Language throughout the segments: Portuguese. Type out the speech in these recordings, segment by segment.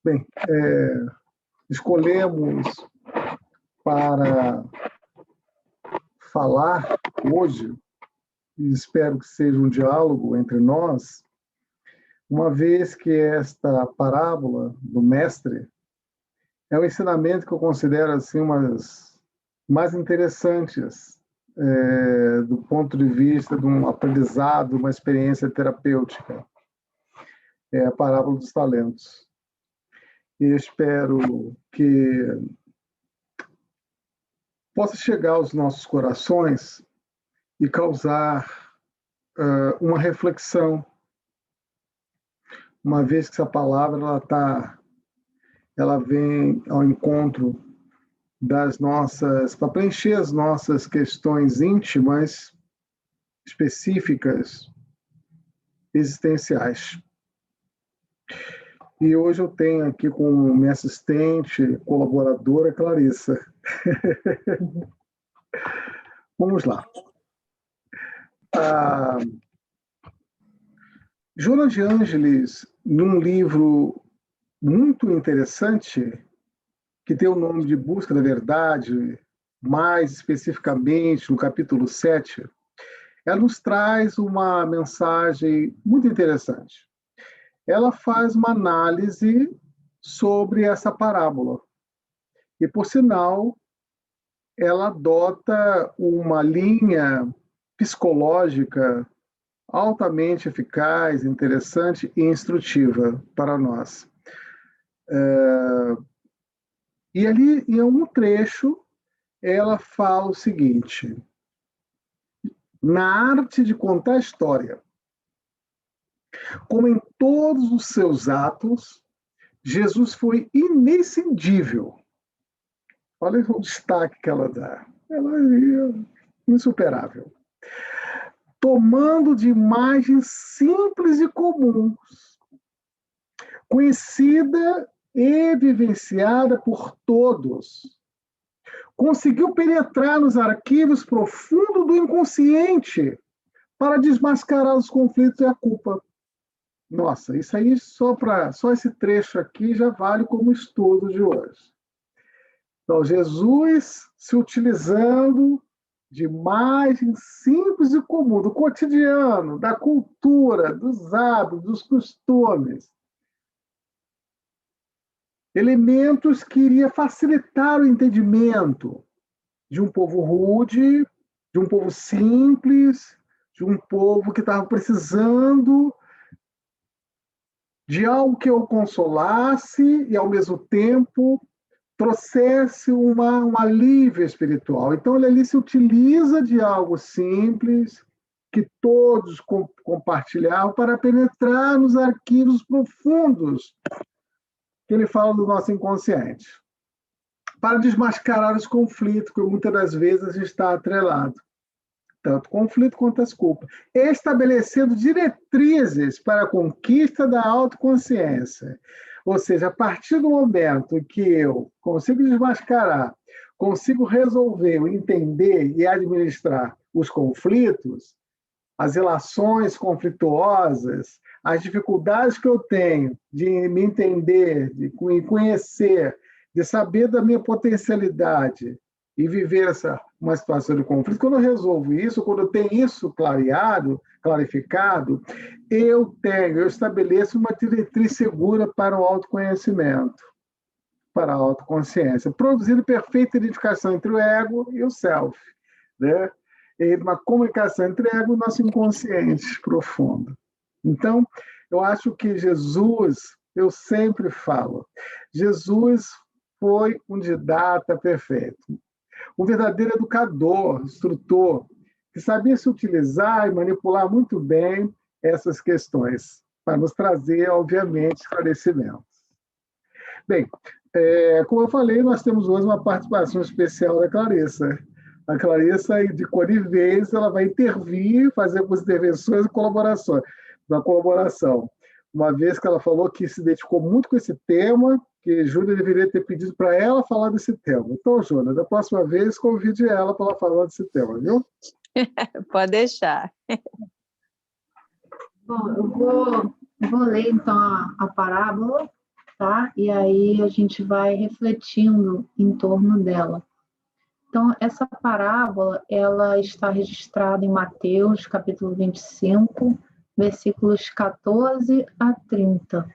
Bem, escolhemos para falar hoje, e espero que seja um diálogo entre nós, uma vez que esta parábola do mestre é um ensinamento que eu considero assim uma das mais interessantes do ponto de vista de um aprendizado, uma experiência terapêutica. É a parábola dos talentos. E espero que possa chegar aos nossos corações e causar uma reflexão, uma vez que essa palavra ela vem ao encontro das nossas, para preencher as nossas questões íntimas, específicas, existenciais. E hoje eu tenho aqui como minha assistente, colaboradora, Clarissa. Vamos lá. Joana de Ângeles, num livro muito interessante, que tem o nome de Busca da Verdade, mais especificamente no capítulo 7, ela nos traz uma mensagem muito interessante. Ela faz uma análise sobre essa parábola. E, por sinal, ela adota uma linha psicológica altamente eficaz, interessante e instrutiva para nós. E ali, em um trecho, ela fala o seguinte: na arte de contar história, como em todos os seus atos, Jesus foi inescindível. Olha o destaque que ela dá. Ela é insuperável. Tomando de imagens simples e comuns, conhecida e vivenciada por todos, conseguiu penetrar nos arquivos profundos do inconsciente para desmascarar os conflitos e a culpa. Nossa, isso aí só esse trecho aqui já vale como estudo de hoje. Então, Jesus se utilizando de imagens simples e comuns, do cotidiano, da cultura, dos hábitos, dos costumes. Elementos que iriam facilitar o entendimento de um povo rude, de um povo simples, de um povo que estava precisando de algo que o consolasse e, ao mesmo tempo, trouxesse um alívio espiritual. Então, ele ali se utiliza de algo simples, que todos compartilhavam, para penetrar nos arquivos profundos que ele fala do nosso inconsciente, para desmascarar os conflitos, que muitas das vezes está atrelado, tanto conflito quanto as culpas, estabelecendo diretrizes para a conquista da autoconsciência. Ou seja, a partir do momento que eu consigo desmascarar, consigo resolver, entender e administrar os conflitos, as relações conflituosas, as dificuldades que eu tenho de me entender, de me conhecer, de saber da minha potencialidade e viver uma situação de conflito, quando eu resolvo isso, quando eu tenho isso clarificado, eu estabeleço uma diretriz segura para o autoconhecimento, para a autoconsciência, produzindo perfeita identificação entre o ego e o self, né? E uma comunicação entre o ego e o nosso inconsciente profundo. Então, eu acho que Jesus, eu sempre falo, Jesus foi um didata perfeito, um verdadeiro educador, instrutor, que sabia se utilizar e manipular muito bem essas questões, para nos trazer, obviamente, esclarecimentos. Bem, como eu falei, nós temos hoje uma participação especial da Clarissa. A Clarissa, de conivência, ela vai intervir, fazer algumas intervenções e colaborações, na colaboração. Uma vez que ela falou que se identificou muito com esse tema, que Júlia deveria ter pedido para ela falar desse tema. Então, Júlia, da próxima vez, convide ela para ela falar desse tema, viu? Pode deixar. Bom, eu vou ler, então, a parábola, tá? E aí a gente vai refletindo em torno dela. Então, essa parábola, ela está registrada em Mateus, capítulo 25, versículos 14 a 30.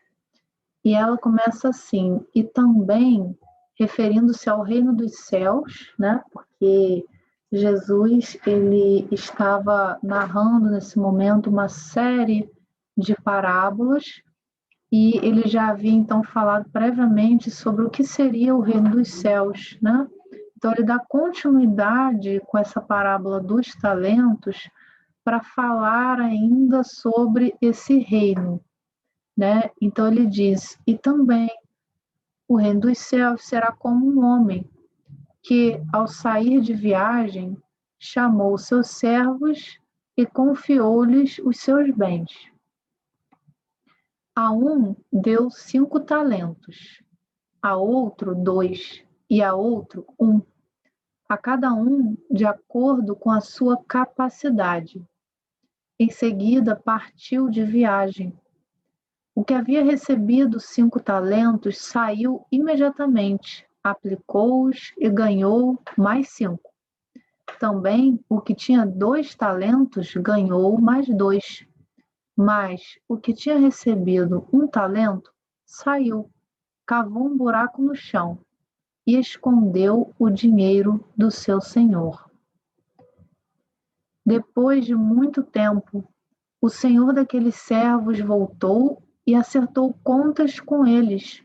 E ela começa assim: e também referindo-se ao reino dos céus, né? Porque Jesus, ele estava narrando nesse momento uma série de parábolas e ele já havia então falado previamente sobre o que seria o reino dos céus, né? Então ele dá continuidade com essa parábola dos talentos para falar ainda sobre esse reino, né? Então ele diz: e também o reino dos céus será como um homem que, ao sair de viagem, chamou seus servos e confiou-lhes os seus bens. A um deu 5 talentos, a outro 2, e a outro 1, a cada um de acordo com a sua capacidade. Em seguida, partiu de viagem. O que havia recebido 5 talentos saiu imediatamente, aplicou-os e ganhou mais 5. Também o que tinha 2 talentos ganhou mais 2. Mas o que tinha recebido 1 talento saiu, cavou um buraco no chão e escondeu o dinheiro do seu senhor. Depois de muito tempo, o senhor daqueles servos voltou e acertou contas com eles.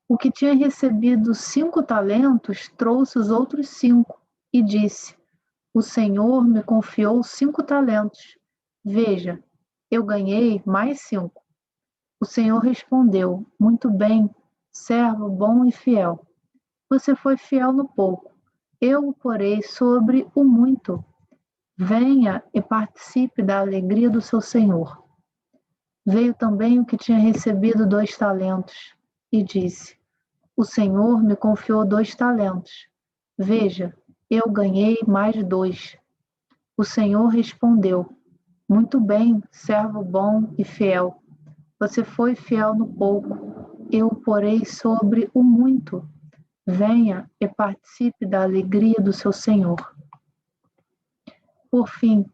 O que tinha recebido 5 talentos trouxe os outros 5 e disse: o senhor me confiou 5 talentos. Veja, eu ganhei mais 5. O senhor respondeu: muito bem, servo bom e fiel. Você foi fiel no pouco. Eu o porei sobre o muito. Venha e participe da alegria do seu senhor. Veio também o que tinha recebido 2 talentos e disse: o senhor me confiou 2 talentos. Veja, eu ganhei mais 2. O senhor respondeu: muito bem, servo bom e fiel. Você foi fiel no pouco, eu o porei sobre o muito. Venha e participe da alegria do seu senhor. Por fim,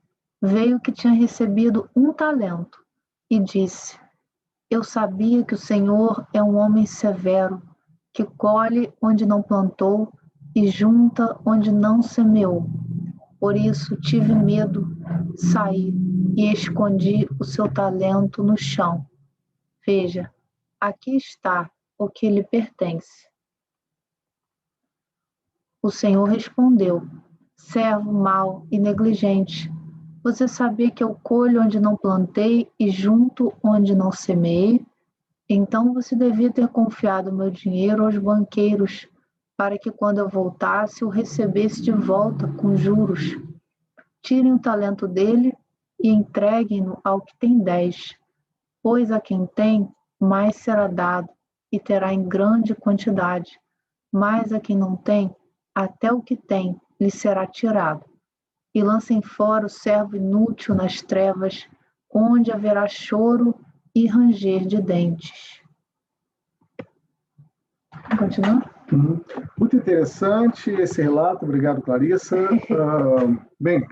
veio o que tinha recebido 1 talento e disse: eu sabia que o Senhor é um homem severo, que colhe onde não plantou e junta onde não semeou. Por isso tive medo, saí e escondi o seu talento no chão. Veja, aqui está o que lhe pertence. O Senhor respondeu: servo mau e negligente, você sabia que eu colho onde não plantei e junto onde não semeei? Então você devia ter confiado meu dinheiro aos banqueiros, para que quando eu voltasse o recebesse de volta com juros. Tirem o talento dele e entreguem-no ao que tem 10, pois a quem tem, mais será dado e terá em grande quantidade, mas a quem não tem, até o que tem lhe será tirado. E lancem fora o servo inútil nas trevas, onde haverá choro e ranger de dentes. Continua? Muito interessante esse relato, obrigado, Clarissa. Bem,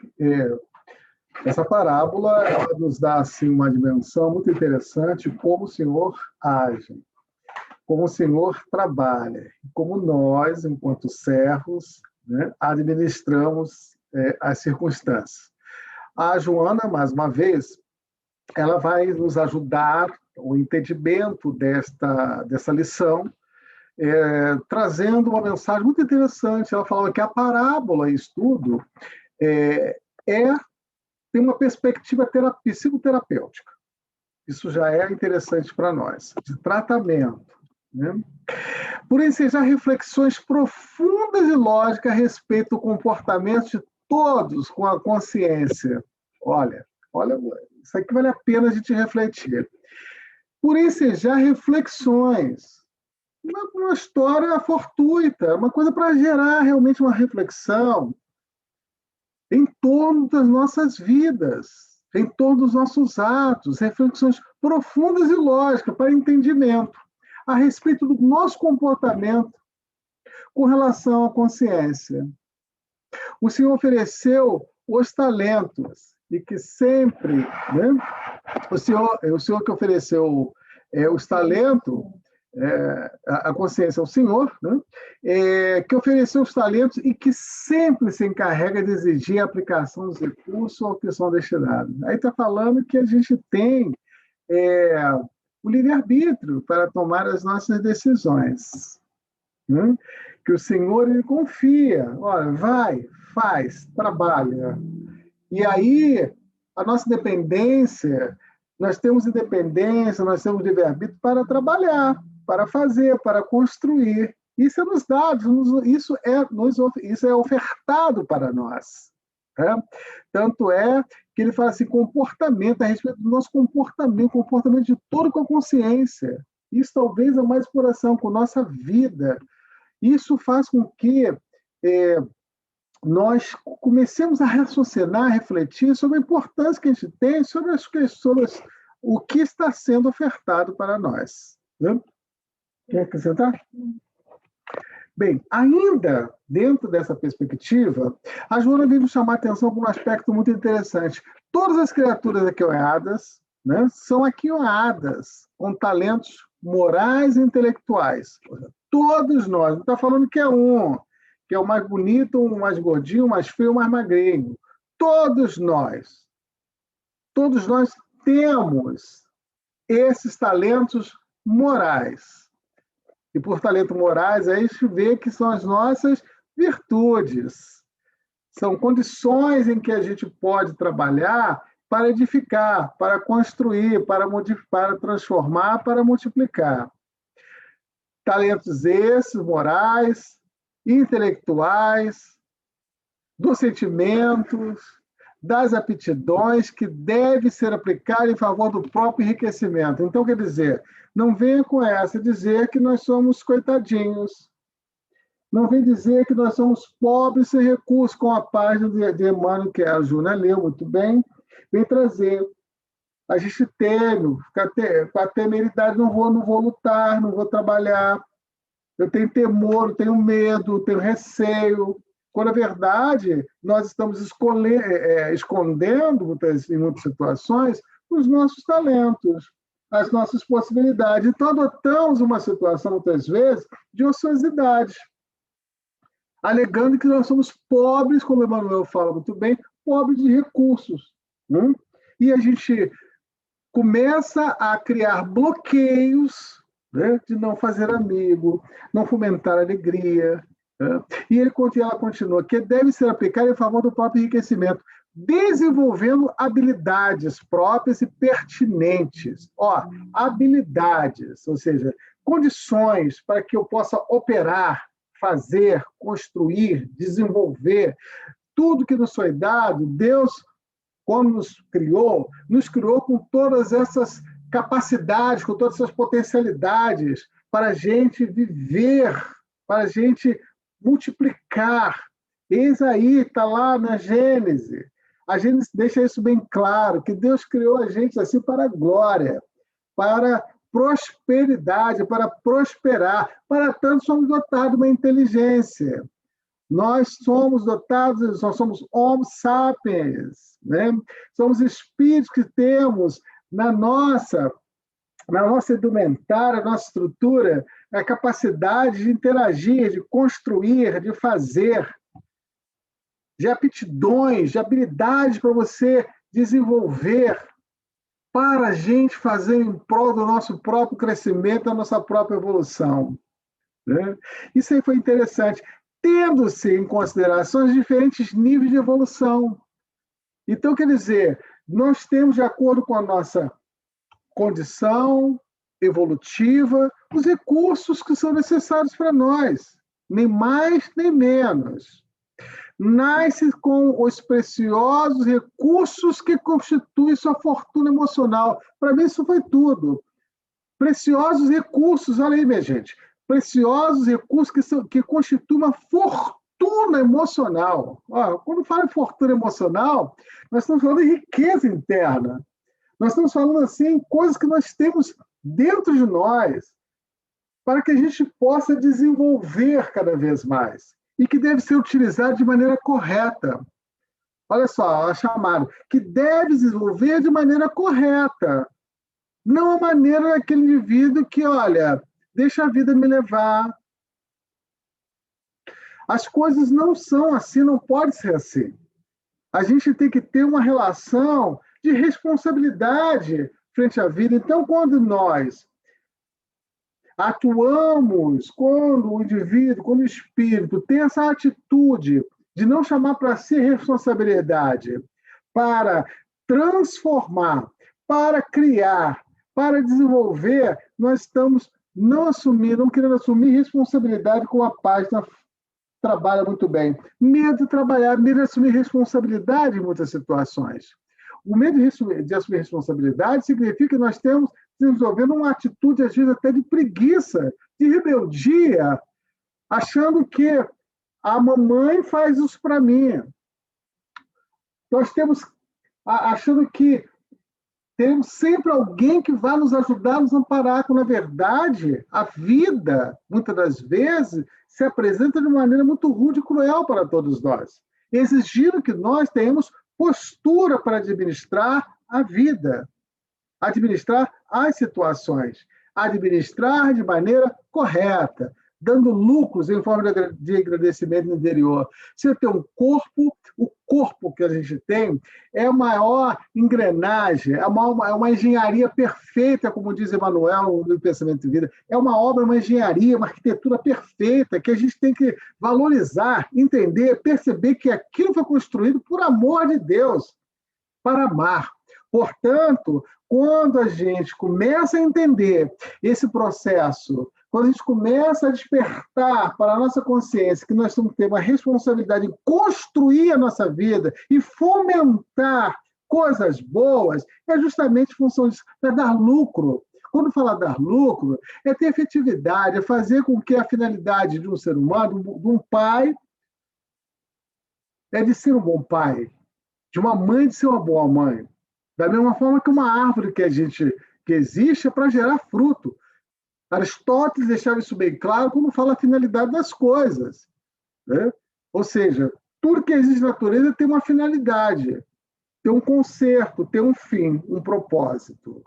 essa parábola ela nos dá assim, uma dimensão muito interessante como o Senhor age, como o Senhor trabalha, como nós, enquanto servos, né, administramos as circunstâncias. A Joana, mais uma vez, ela vai nos ajudar o entendimento dessa lição, trazendo uma mensagem muito interessante. Ela falava que a parábola, estudo, tem uma perspectiva psicoterapêutica. Isso já é interessante para nós, de tratamento. Né? Por ensejar reflexões profundas e lógicas a respeito do comportamento de todos com a consciência. Olha, isso aqui vale a pena a gente refletir. Por ensejar reflexões. Uma história fortuita, uma coisa para gerar realmente uma reflexão em torno das nossas vidas, em torno dos nossos atos, reflexões profundas e lógicas para entendimento. a respeito do nosso comportamento com relação à consciência. O Senhor ofereceu os talentos, e que sempre, né, o Senhor que ofereceu os talentos, a consciência é o Senhor, né, que ofereceu os talentos e que sempre se encarrega de exigir a aplicação dos recursos ao que são destinados. Aí está falando que a gente tem o livre-arbítrio para tomar as nossas decisões. Né? Que o Senhor, ele confia, olha, vai, faz, trabalha. E aí, a nossa dependência, nós temos independência, nós temos livre-arbítrio para trabalhar, para fazer, para construir. Isso é nos dado, isso é ofertado para nós. Né? Tanto é que ele fala assim, comportamento, a respeito do nosso comportamento de todo com a consciência. Isso talvez é uma exploração com nossa vida. Isso faz com que nós comecemos a raciocinar, a refletir sobre a importância que a gente tem, sobre o que está sendo ofertado para nós. Né? Quer acrescentar? Bem, ainda dentro dessa perspectiva, a Joana vem nos chamar a atenção para um aspecto muito interessante. Todas as criaturas aquioadas, né, são aquioadas com talentos morais e intelectuais. Todos nós, não está falando que é um, que é o mais bonito, o mais gordinho, o mais feio, o mais magrinho. Todos nós temos esses talentos morais. E por talentos morais, aí a gente vê que são as nossas virtudes. São condições em que a gente pode trabalhar para edificar, para construir, para modificar, para transformar, para multiplicar. Talentos esses, morais, intelectuais, dos sentimentos, das aptidões que deve ser aplicado em favor do próprio enriquecimento. Então, quer dizer, não venha com essa dizer que nós somos coitadinhos. Não vem dizer que nós somos pobres sem recursos, com a página de Emmanuel, que a Juna leu muito bem, vem trazer. A gente teme, com a temeridade, não vou lutar, não vou trabalhar. Eu tenho temor, eu tenho medo, eu tenho receio. Quando, na verdade, nós estamos escondendo, em muitas situações, os nossos talentos, as nossas possibilidades. Então, adotamos uma situação, muitas vezes, de ociosidade, alegando que nós somos pobres, como o Emmanuel fala muito bem, pobres de recursos. Né? E a gente começa a criar bloqueios, né, de não fazer amigo, não fomentar alegria. Né? E ela continua, que deve ser aplicado em favor do próprio enriquecimento, desenvolvendo habilidades próprias e pertinentes. Habilidades, ou seja, condições para que eu possa operar, fazer, construir, desenvolver. Tudo que nos foi dado, Deus, quando nos criou com todas essas capacidades, com todas essas potencialidades para a gente viver, para a gente multiplicar. Eis aí, está lá na Gênesis. A Gênesis deixa isso bem claro, que Deus criou a gente assim para a glória, para prosperidade, para prosperar. Para tanto, somos dotados de uma inteligência. Nós somos dotados, nós somos homo sapiens, né? Somos espíritos que temos na nossa indumentária, na nossa estrutura, a capacidade de interagir, de construir, de fazer, de aptidões, de habilidades para você desenvolver, para a gente fazer em prol do nosso próprio crescimento, da nossa própria evolução. Né? Isso aí foi interessante, tendo-se em consideração os diferentes níveis de evolução. Então, quer dizer, nós temos, de acordo com a nossa condição evolutiva, os recursos que são necessários para nós, nem mais nem menos. Nasce com os preciosos recursos que constituem sua fortuna emocional. Para mim, isso foi tudo. Preciosos recursos, olha aí, minha gente, preciosos recursos que constituem uma fortuna emocional. Quando fala em fortuna emocional, nós estamos falando de riqueza interna. Nós estamos falando assim, coisas que nós temos dentro de nós, para que a gente possa desenvolver cada vez mais e que deve ser utilizado de maneira correta. Olha só, a chamada, que deve desenvolver de maneira correta, não a maneira daquele indivíduo que, olha, deixa a vida me levar. As coisas não são assim, não pode ser assim. A gente tem que ter uma relação de responsabilidade frente à vida. Então, quando nós atuamos, quando o indivíduo, quando o espírito tem essa atitude de não chamar para si responsabilidade, para transformar, para criar, para desenvolver, nós estamos não querendo assumir responsabilidade com a página trabalha muito bem. Medo de trabalhar, medo de assumir responsabilidade em muitas situações. O medo de assumir responsabilidade significa que nós temos desenvolvendo uma atitude, às vezes, até de preguiça, de rebeldia, achando que a mamãe faz isso para mim. Nós temos achando que temos sempre alguém que vai nos ajudar, nos amparar, quando, na verdade, a vida, muitas das vezes, se apresenta de maneira muito rude e cruel para todos nós, exigindo que nós tenhamos postura para administrar a vida, administrar as situações, administrar de maneira correta, dando lucros em forma de agradecimento no interior. Você tem um corpo, o corpo que a gente tem é a maior engrenagem, é uma engenharia perfeita, como diz Emmanuel no Pensamento de Vida, é uma obra, uma engenharia, uma arquitetura perfeita, que a gente tem que valorizar, entender, perceber que aquilo foi construído por amor de Deus, para amar. Portanto, quando a gente começa a entender esse processo, quando a gente começa a despertar para a nossa consciência que nós temos que ter uma responsabilidade em construir a nossa vida e fomentar coisas boas, é justamente em função disso, é dar lucro. Quando fala dar lucro, é ter efetividade, é fazer com que a finalidade de um ser humano, de um pai, é de ser um bom pai, de uma mãe de ser uma boa mãe. Da mesma forma que uma árvore que existe é para gerar fruto. Aristóteles deixava isso bem claro quando fala a finalidade das coisas, né? Ou seja, tudo que existe na natureza tem uma finalidade, tem um conserto, tem um fim, um propósito.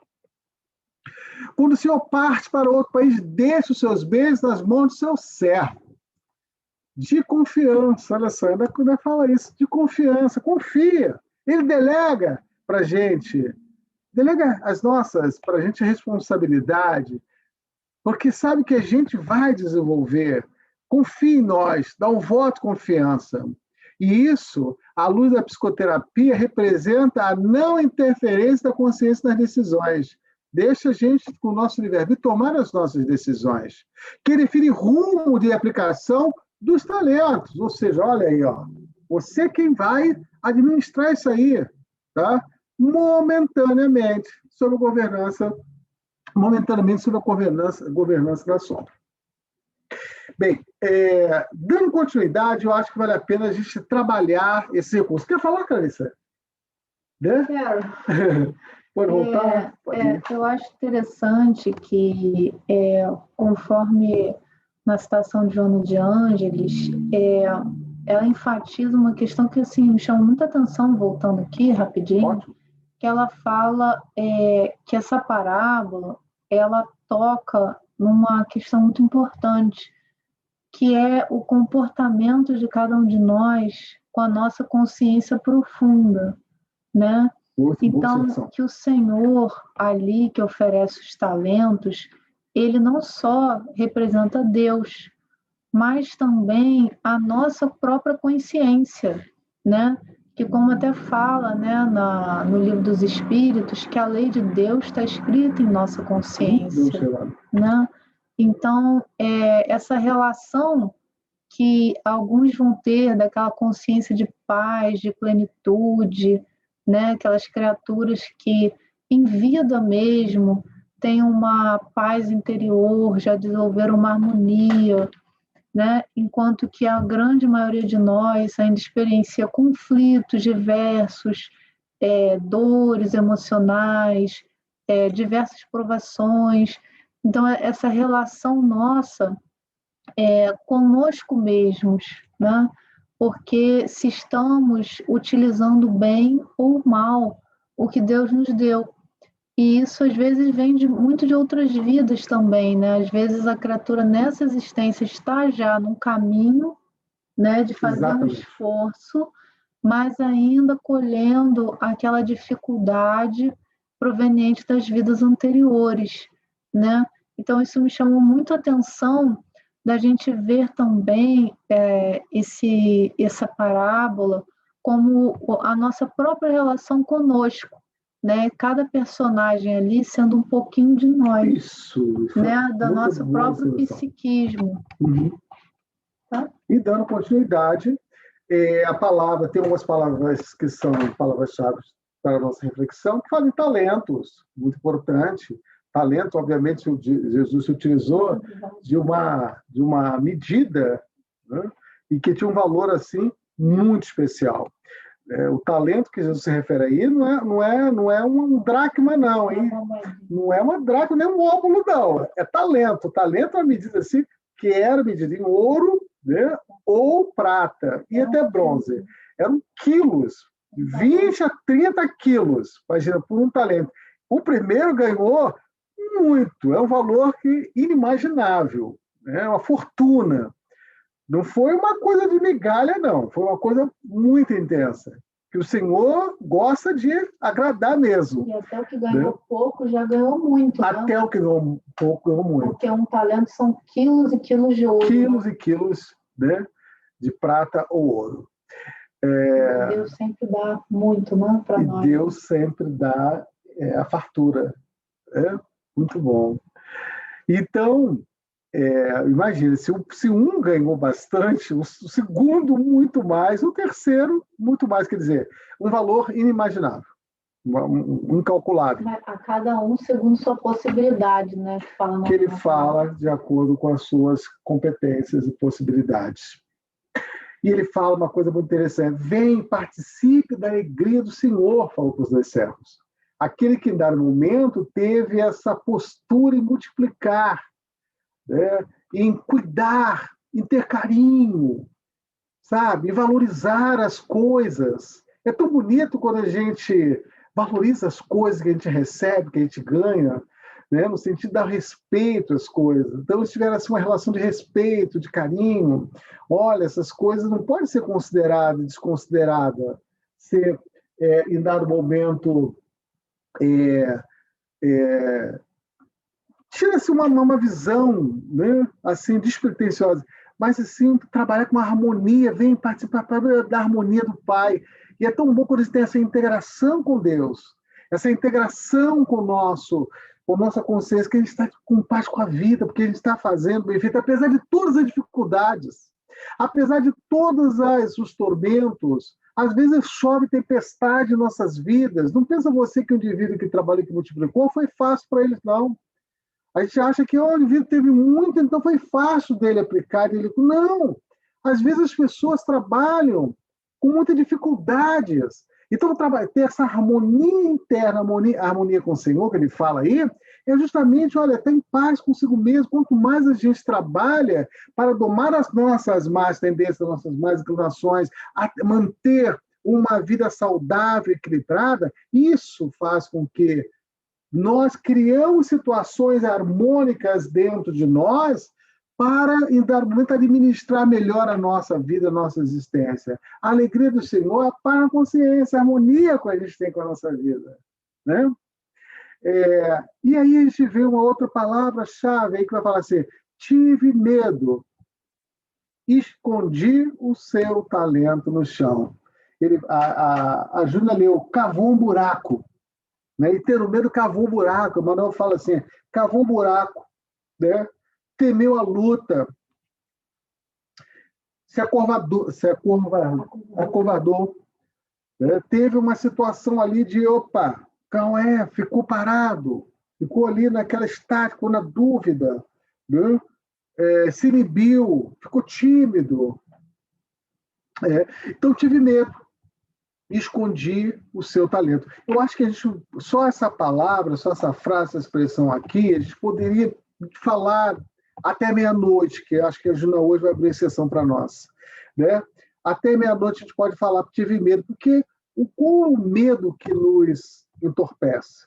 Quando o senhor parte para outro país, deixa os seus bens nas mãos do seu servo. De confiança, olha só, ainda fala isso, de confiança, confia. Ele delega para a gente, delega para a gente a responsabilidade, porque sabe que a gente vai desenvolver. Confie em nós, dá um voto de confiança. E isso, à luz da psicoterapia, representa a não interferência da consciência nas decisões. Deixa a gente, com o nosso livre-arbítrio, tomar as nossas decisões, que define rumo de aplicação dos talentos. Ou seja, olha aí, ó, você quem vai administrar isso aí, tá? Momentaneamente, sob a governança da sombra. Bem, dando continuidade, eu acho que vale a pena a gente trabalhar esse recurso. Quer falar, Clarissa? Né? Quero. Pode voltar? Eu acho interessante que, conforme na citação de Joana de Ângeles, ela enfatiza uma questão que assim, me chama muita atenção, voltando aqui rapidinho. Ótimo. Que ela fala que essa parábola ela toca numa questão muito importante, que é o comportamento de cada um de nós com a nossa consciência profunda, né? Então, que o Senhor ali que oferece os talentos, ele não só representa Deus, mas também a nossa própria consciência, né? Que como até fala, né, no livro dos Espíritos, que a lei de Deus está escrita em nossa consciência, né? Então, essa relação que alguns vão ter daquela consciência de paz, de plenitude, né? Aquelas criaturas que em vida mesmo têm uma paz interior, já desenvolveram uma harmonia, né? Enquanto que a grande maioria de nós ainda experiencia conflitos diversos, dores emocionais, diversas provações. Então, essa relação nossa conosco mesmos, né? Porque se estamos utilizando bem ou mal o que Deus nos deu. E isso às vezes vem muito de outras vidas também, né? Às vezes a criatura nessa existência está já num caminho, né, de fazer um esforço, mas ainda colhendo aquela dificuldade proveniente das vidas anteriores, né? Então isso me chamou muito a atenção da gente ver também essa parábola como a nossa própria relação conosco, né? Cada personagem ali sendo um pouquinho de nós, Isso, né? Do nosso próprio observação. psiquismo. Tá? E dando continuidade, a palavra, tem algumas palavras que são palavras-chave para a nossa reflexão, que falam em talentos, muito importante. Talento, obviamente, Jesus se utilizou de uma medida, né? E que tinha um valor assim muito especial. O talento que Jesus se refere aí não é um dracma, não, hein? Não é uma dracma nem um óculo, não. É talento. Talento é uma medida assim, que era medida em ouro, né? Ou prata, e até bronze. Eram quilos, 20 a 30 quilos, imagina, por um talento. O primeiro ganhou muito, é um valor inimaginável, é uma fortuna. Não foi uma coisa de migalha, não. Foi uma coisa muito intensa. Que o Senhor gosta de agradar mesmo. E até o que ganhou pouco já ganhou muito. Até né? O que ganhou pouco ganhou muito. Porque um talento são quilos e quilos de ouro. Quilos e quilos, né, de prata ou ouro. Deus sempre dá muito, né, para nós. E Deus sempre dá a fartura. Muito bom. Então, imagina, se um ganhou bastante, o segundo muito mais, o terceiro muito mais, quer dizer, um valor inimaginável, incalculável. A cada um segundo sua possibilidade, né? Que ele fala de acordo com as suas competências e possibilidades. E ele fala uma coisa muito interessante: vem, participe da alegria do Senhor, falou para os dois servos. Aquele que, em dado momento, teve essa postura em multiplicar, né, em cuidar, em ter carinho, sabe? Em valorizar as coisas. É tão bonito quando a gente valoriza as coisas que a gente recebe, que a gente ganha, né? No sentido de dar respeito às coisas. Então, eles tiveram assim, uma relação de respeito, de carinho. Olha, essas coisas não podem ser consideradas, desconsideradas. Ser, em dado momento, tira-se uma visão, né, assim, despretensiosa, mas assim, trabalhar com a harmonia, vem participar da harmonia do Pai. E é tão bom quando a gente tem essa integração com Deus, essa integração com nossa consciência, que a gente está com paz com a vida, porque a gente está fazendo bem feito, apesar de todas as dificuldades, apesar de todos os tormentos. Às vezes chove tempestade em nossas vidas. Não pensa você que o indivíduo que trabalha e que multiplicou foi fácil para eles, não. A gente acha que o indivíduo teve muito, então foi fácil dele aplicar. Não. Às vezes as pessoas trabalham com muitas dificuldades. Então, ter essa harmonia interna, harmonia com o Senhor, que ele fala aí, é justamente, olha, estar em paz consigo mesmo. Quanto mais a gente trabalha para domar as nossas más tendências, as nossas más inclinações, manter uma vida saudável, equilibrada, isso faz com que nós criamos situações harmônicas dentro de nós para, em dado momento, administrar melhor a nossa vida, a nossa existência. A alegria do Senhor é a paz na consciência, a harmonia que a gente tem com a nossa vida, né? E aí a gente vê uma outra palavra-chave aí que vai falar assim: tive medo, escondi o seu talento no chão. A Júlia leu, cavou um buraco. Né? E ter medo, cavou um buraco. O Manuel fala assim: cavou um buraco, né? Temeu a luta, se acovardou, né? Teve uma situação ali de, ficou parado, ficou ali naquela estática, ficou na dúvida, né? Se inibiu, ficou tímido. Então, tive medo. Escondi o seu talento. Eu acho que só essa palavra, só essa frase, essa expressão aqui, a gente poderia falar até meia-noite, que acho que a Juna hoje vai abrir exceção para nós, né? Até meia-noite a gente pode falar que tive medo, porque qual é o medo que nos entorpece?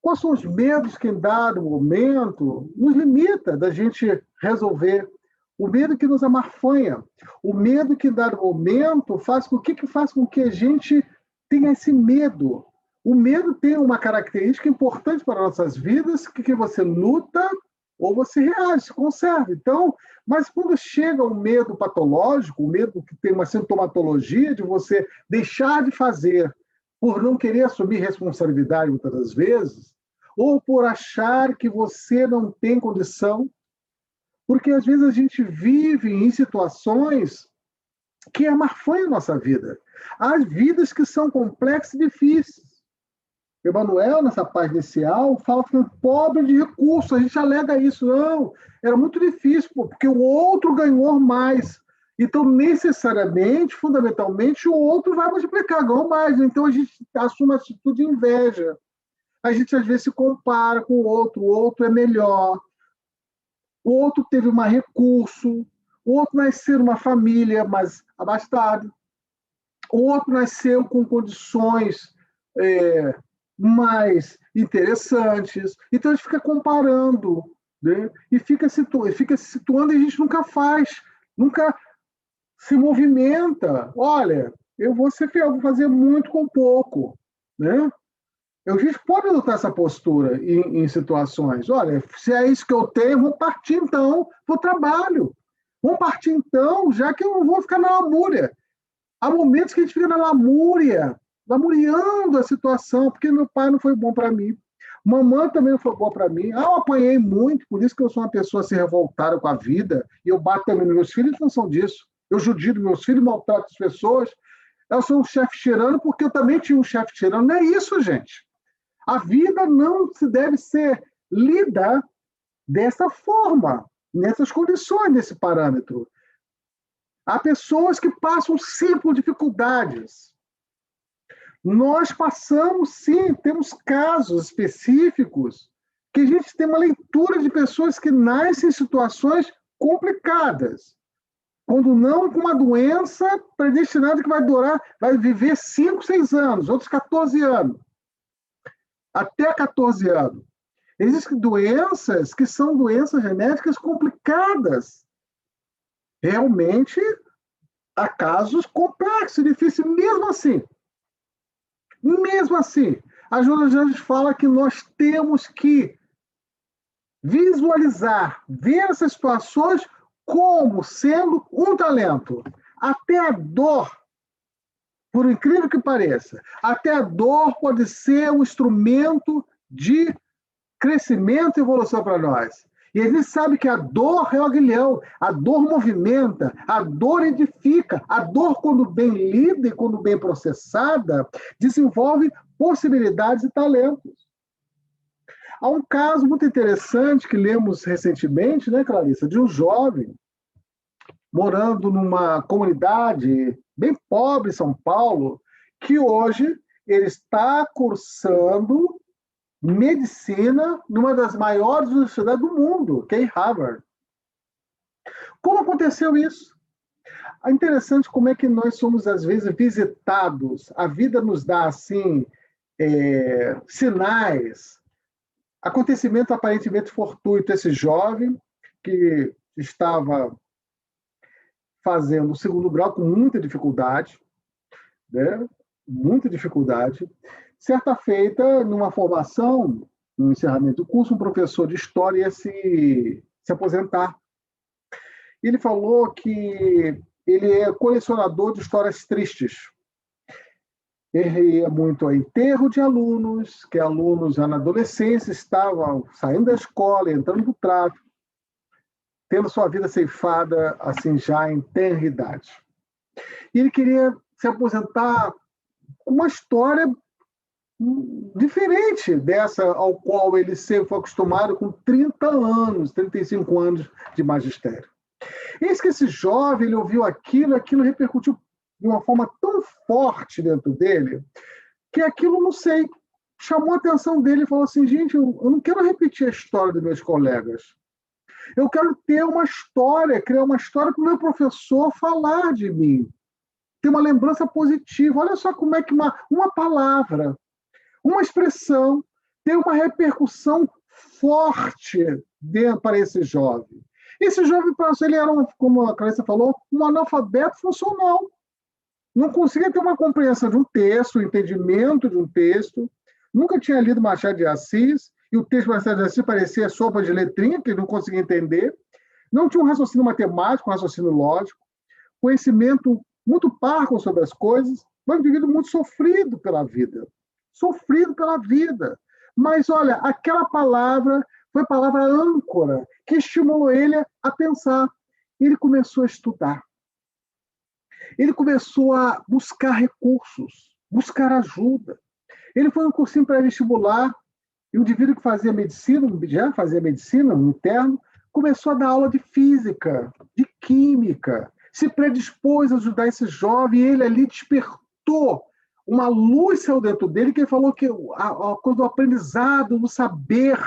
Quais são os medos que, em dado momento, nos limita da gente resolver? O medo que nos amarfanha, o medo que, em dado momento, faz com que a gente tenha esse medo. O medo tem uma característica importante para nossas vidas, que você luta ou você reage, se conserva. Então, mas quando chega o medo patológico, o medo que tem uma sintomatologia de você deixar de fazer por não querer assumir responsabilidade muitas das vezes, ou por achar que você não tem condição, porque às vezes a gente vive em situações que amarfanham a nossa vida. Há vidas que são complexas e difíceis. Emmanuel, nessa página inicial, fala que é pobre de recursos. A gente alega isso. Não, era muito difícil, porque o outro ganhou mais. Então, necessariamente, fundamentalmente, o outro vai multiplicar, ganhou mais. Então, a gente assume uma atitude de inveja. A gente, às vezes, se compara com o outro é melhor. O outro teve mais recurso. O outro nasceu numa família mais abastada. O outro nasceu com condições mais interessantes. Então, a gente fica comparando, né? E fica se situando e a gente nunca faz, nunca se movimenta. Olha, eu vou ser fiel, vou fazer muito com pouco, né? A gente pode adotar essa postura em situações. Olha, se é isso que eu tenho, vou partir então para o trabalho. Vamos partir então, já que eu não vou ficar na lamúria. Há momentos que a gente fica na lamúria, lamuriando a situação, porque meu pai não foi bom para mim. Mamãe também não foi boa para mim. Eu apanhei muito, por isso que eu sou uma pessoa assim, revoltada com a vida, e eu bato também nos meus filhos em função disso. Eu judio dos meus filhos, maltrato as pessoas. Eu sou um chefe tirano porque eu também tinha um chefe tirano. Não é isso, gente. A vida não se deve ser lida dessa forma, nessas condições, nesse parâmetro. Há pessoas que passam sim por dificuldades. Nós passamos sim, temos casos específicos que a gente tem uma leitura de pessoas que nascem em situações complicadas. Quando não com uma doença predestinada que vai viver 5, 6 anos, outros 14 anos. Até 14 anos. Existem doenças que são doenças genéticas complicadas. Realmente, há casos complexos, difíceis, mesmo assim, a Joana de Anjos fala que nós temos que visualizar, ver essas situações como sendo um talento. Até a dor, por incrível que pareça, até a dor pode ser um instrumento de crescimento e evolução para nós. E a gente sabe que a dor é o aguilhão, a dor movimenta, a dor edifica, a dor, quando bem lida e quando bem processada, desenvolve possibilidades e talentos. Há um caso muito interessante que lemos recentemente, né, Clarissa, de um jovem morando numa comunidade bem pobre em São Paulo, que hoje ele está cursando medicina numa das maiores universidades do mundo, que é em Harvard. Como aconteceu isso? É interessante como é que nós somos, às vezes, visitados. A vida nos dá, assim, sinais. Acontecimento aparentemente fortuito. Esse jovem que estava fazendo o segundo grau com muita dificuldade, né? Muita dificuldade. Certa feita, numa formação, no encerramento do curso, um professor de história ia se aposentar. Ele falou que ele é colecionador de histórias tristes. Ele ia muito a enterro de alunos, que alunos já na adolescência estavam saindo da escola, entrando no tráfico, tendo sua vida ceifada, assim, já em tenra idade. E ele queria se aposentar com uma história diferente dessa ao qual ele sempre foi acostumado com 30 anos, 35 anos de magistério. Eis que esse jovem, ele ouviu aquilo repercutiu de uma forma tão forte dentro dele, que aquilo, não sei, chamou a atenção dele e falou assim, gente, eu não quero repetir a história dos meus colegas. Eu quero ter uma história, criar uma história para o meu professor falar de mim. Ter uma lembrança positiva. Olha só como é que uma palavra, uma expressão, tem uma repercussão forte para esse jovem. Esse jovem, ele era, como a Clarissa falou, um analfabeto funcional. Não conseguia ter uma compreensão de um texto, um entendimento de um texto. Nunca tinha lido Machado de Assis, e o texto de Machado de Assis parecia sopa de letrinha, que ele não conseguia entender. Não tinha um raciocínio matemático, um raciocínio lógico. Conhecimento muito parco sobre as coisas, mas um indivíduo muito sofrido pela vida. Sofrido pela vida. Mas, olha, aquela palavra foi a palavra âncora que estimulou ele a pensar. Ele começou a estudar. Ele começou a buscar recursos, buscar ajuda. Ele foi um cursinho pré-vestibular, e o indivíduo que fazia medicina, já fazia medicina, no interno, começou a dar aula de física, de química, se predispôs a ajudar esse jovem, e ele ali despertou uma luz saiu dentro dele, que ele falou que a coisa do aprendizado, do saber,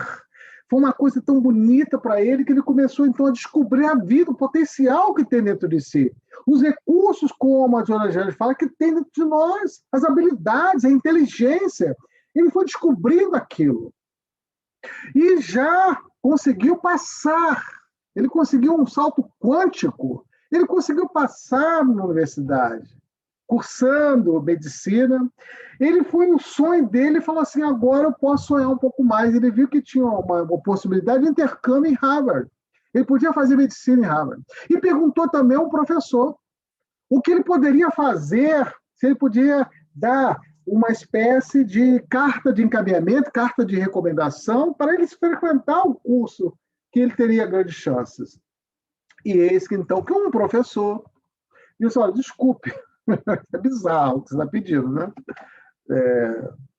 foi uma coisa tão bonita para ele, que ele começou então a descobrir a vida, o potencial que tem dentro de si. Os recursos, como a Joana Geles fala, que tem dentro de nós, as habilidades, a inteligência. Ele foi descobrindo aquilo. E já conseguiu passar. Ele conseguiu um salto quântico. Ele conseguiu passar na universidade, cursando medicina. Ele foi no sonho dele e falou assim, agora eu posso sonhar um pouco mais. Ele viu que tinha uma possibilidade de intercâmbio em Harvard. Ele podia fazer medicina em Harvard. E perguntou também ao professor o que ele poderia fazer, se ele podia dar uma espécie de carta de encaminhamento, carta de recomendação, para ele frequentar o curso, que ele teria grandes chances. E eis que, então, que um professor disse, olha, desculpe, é bizarro o que você está pedindo, né?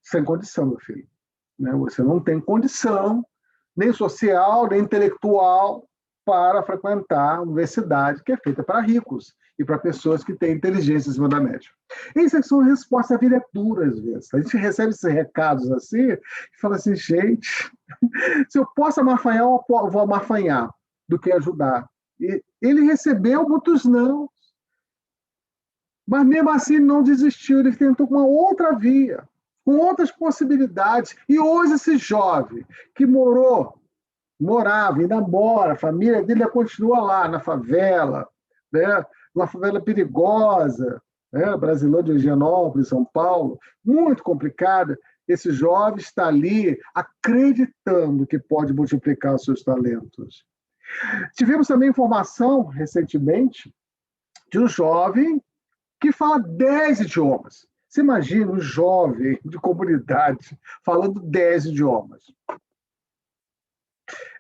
Sem condição, meu filho. Né? Você não tem condição, nem social, nem intelectual, para frequentar a universidade, que é feita para ricos e para pessoas que têm inteligência acima da média. Essas são respostas, a vida é dura, às vezes. A gente recebe esses recados assim, e fala assim, gente, se eu posso amarfanhar, eu vou amarfanhar, do que ajudar. E ele recebeu muitos não, mas mesmo assim não desistiu, ele tentou com uma outra via, com outras possibilidades. E hoje esse jovem que morava, ainda mora, a família dele continua lá na favela, né? Uma favela perigosa, né? Brasilândia, de Higienópolis, São Paulo, muito complicada. Esse jovem está ali acreditando que pode multiplicar os seus talentos. Tivemos também informação, recentemente, de um jovem que fala 10 idiomas. Você imagina um jovem de comunidade falando 10 idiomas.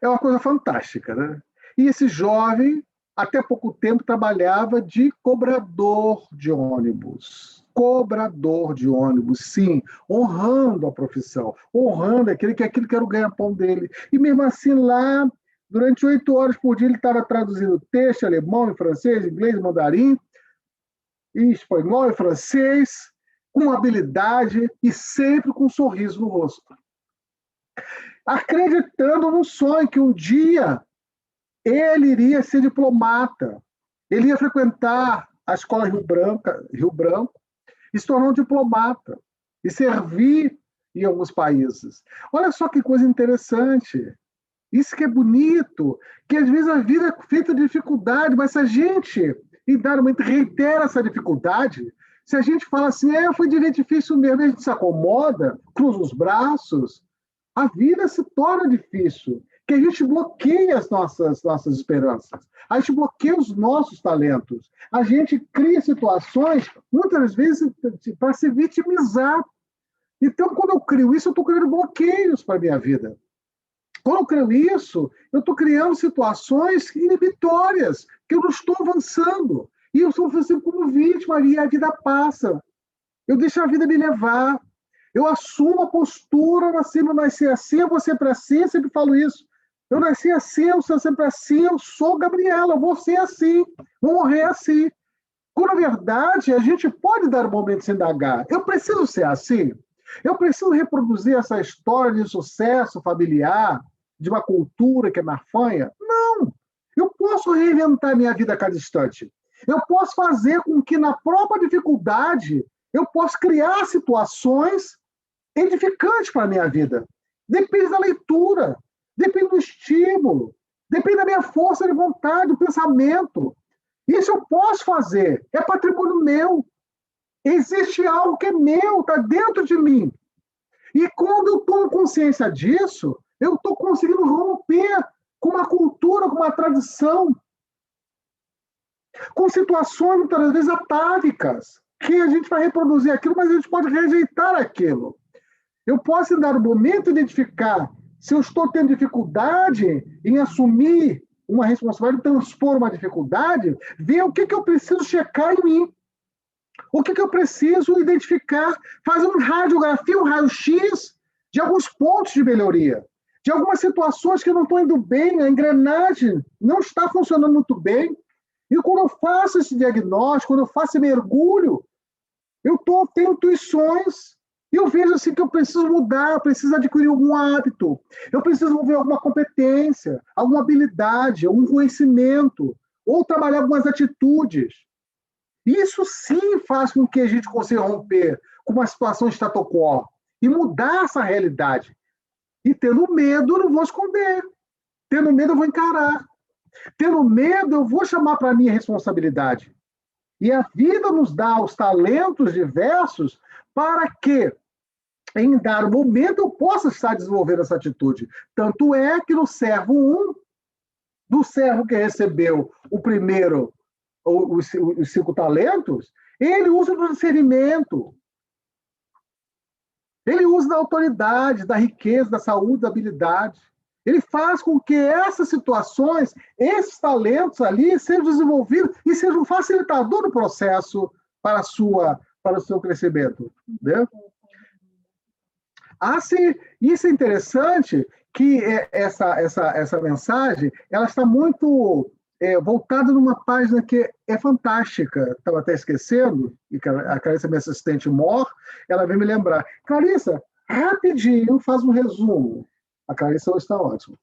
É uma coisa fantástica, né? E esse jovem, até pouco tempo, trabalhava de cobrador de ônibus. Cobrador de ônibus, sim, honrando a profissão, honrando aquilo que era o ganha-pão dele. E mesmo assim, lá, durante 8 horas por dia, ele estava traduzindo texto, alemão, francês, inglês, mandarim, em espanhol e francês, com habilidade e sempre com um sorriso no rosto. Acreditando no sonho que um dia ele iria ser diplomata, ele ia frequentar a escola Rio Branco e se tornar um diplomata e servir em alguns países. Olha só que coisa interessante. Isso que é bonito, que às vezes a vida é feita de dificuldade, mas se a gente, em dado momento, reitera essa dificuldade, se a gente fala assim, foi difícil mesmo, a gente se acomoda, cruza os braços, a vida se torna difícil, que a gente bloqueia as nossas esperanças, a gente bloqueia os nossos talentos, a gente cria situações, muitas vezes, para se vitimizar. Então, quando eu crio isso, eu estou criando bloqueios para a minha vida. Quando eu crio isso, eu estou criando situações inibitórias, que eu não estou avançando. E eu estou avançando como vítima, e a vida passa. Eu deixo a vida me levar. Eu assumo a postura, eu nasci assim, eu vou sempre assim, eu sempre falo isso. Eu nasci assim, eu sou sempre assim, eu sou Gabriela, eu vou ser assim, vou morrer assim. Quando, na verdade, a gente pode dar um momento de se indagar. Eu preciso ser assim? Eu preciso reproduzir essa história de sucesso familiar, de uma cultura que é marfanha? Não! Eu posso reinventar minha vida a cada instante. Eu posso fazer com que, na própria dificuldade, eu possa criar situações edificantes para a minha vida. Depende da leitura, depende do estímulo, depende da minha força de vontade, do pensamento. Isso eu posso fazer, é patrimônio meu. Existe algo que é meu, está dentro de mim. E quando eu tomo consciência disso, eu estou conseguindo romper com uma cultura, com uma tradição, com situações, muitas vezes, atávicas, que a gente vai reproduzir aquilo, mas a gente pode rejeitar aquilo. Eu posso, em dado momento, identificar se eu estou tendo dificuldade em assumir uma responsabilidade, transpor uma dificuldade, ver o que eu preciso checar em mim. O que eu preciso identificar, fazer uma radiografia, um raio-x de alguns pontos de melhoria, de algumas situações que não estão indo bem, a engrenagem não está funcionando muito bem. E quando eu faço esse diagnóstico, quando eu faço esse mergulho, tenho intuições e eu vejo assim que eu preciso mudar, eu preciso adquirir algum hábito, eu preciso desenvolver alguma competência, alguma habilidade, algum conhecimento, ou trabalhar algumas atitudes. Isso sim faz com que a gente consiga romper com uma situação status quo e mudar essa realidade. E tendo medo, eu não vou esconder. Tendo medo, eu vou encarar. Tendo medo, eu vou chamar para mim a responsabilidade. E a vida nos dá os talentos diversos para que, em dado momento, eu possa estar desenvolvendo essa atitude. Tanto é que no servo 1, do servo que recebeu o primeiro, os 5 talentos, ele usa do discernimento. Ele usa da autoridade, da riqueza, da saúde, da habilidade. Ele faz com que essas situações, esses talentos ali, sejam desenvolvidos e sejam um facilitador do processo para o seu crescimento. Né? Sim, isso é interessante, que essa mensagem ela está muito voltada numa página que é fantástica. Estava até esquecendo, e a Clarissa, minha assistente mor, ela veio me lembrar. Clarissa, rapidinho, faz um resumo. A Clarissa hoje está ótima.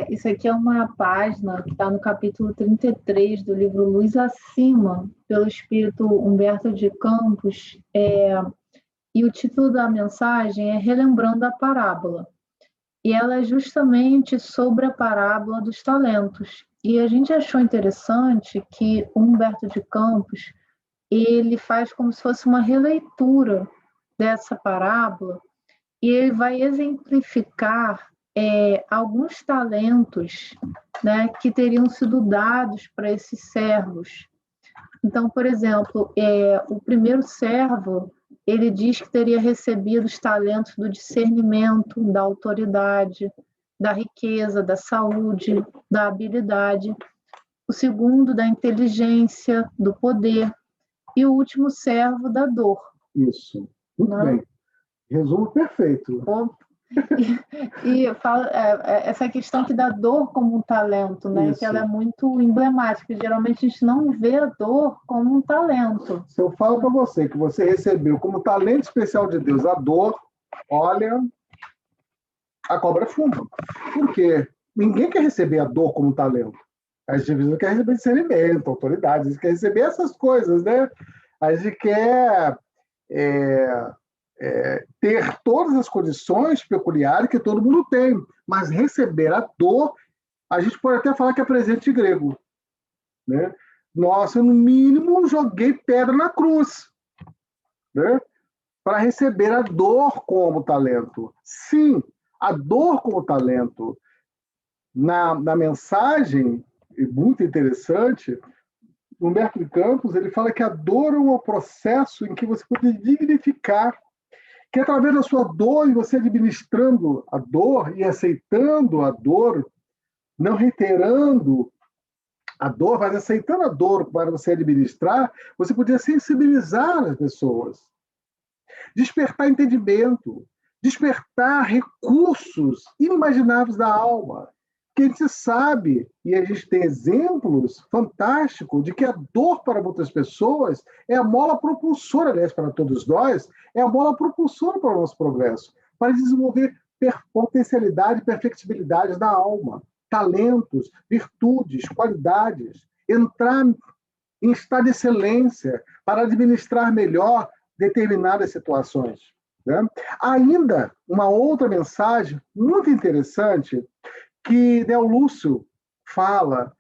Isso aqui é uma página que está no capítulo 33 do livro Luz Acima, pelo espírito Humberto de Campos, e o título da mensagem é Relembrando a Parábola. E ela é justamente sobre a parábola dos talentos. E a gente achou interessante que o Humberto de Campos, ele faz como se fosse uma releitura dessa parábola, e ele vai exemplificar alguns talentos, né, que teriam sido dados para esses servos. Então, por exemplo, o primeiro servo, ele diz que teria recebido os talentos do discernimento, da autoridade, da riqueza, da saúde, da habilidade. O segundo, da inteligência, do poder. E o último servo, da dor. Isso, muito bem. Resumo perfeito. E fala, essa questão que dá dor como um talento, né? Que ela é muito emblemática. Geralmente a gente não vê a dor como um talento. Se eu falo para você que você recebeu como talento especial de Deus a dor, olha, a cobra fuma. Por quê? Ninguém quer receber a dor como talento. A gente quer receber discernimento, autoridade, a gente quer receber essas coisas, né? A gente quer ter todas as condições peculiares que todo mundo tem, mas receber a dor, a gente pode até falar que é presente grego, né? Nossa, no mínimo, joguei pedra na cruz, né? Para receber a dor como talento. Sim, a dor como talento. Na mensagem, muito interessante, Humberto de Campos, ele fala que a dor é um processo em que você pode dignificar, que através da sua dor, e você administrando a dor e aceitando a dor, não reiterando a dor, mas aceitando a dor para você administrar, você podia sensibilizar as pessoas, despertar entendimento, despertar recursos inimagináveis da alma, Porque a gente sabe, e a gente tem exemplos fantásticos, de que a dor para muitas pessoas é a mola propulsora, aliás, para todos nós, é a mola propulsora para o nosso progresso, para desenvolver potencialidade e perfectibilidades da alma, talentos, virtudes, qualidades, entrar em estado de excelência para administrar melhor determinadas situações. Né? Ainda uma outra mensagem muito interessante que Del Lúcio fala,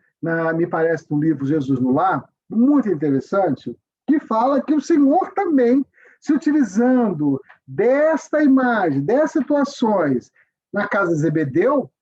me parece, no livro Jesus no Lar, muito interessante, que fala que o Senhor também, se utilizando desta imagem, dessas situações, na casa de Zebedeu,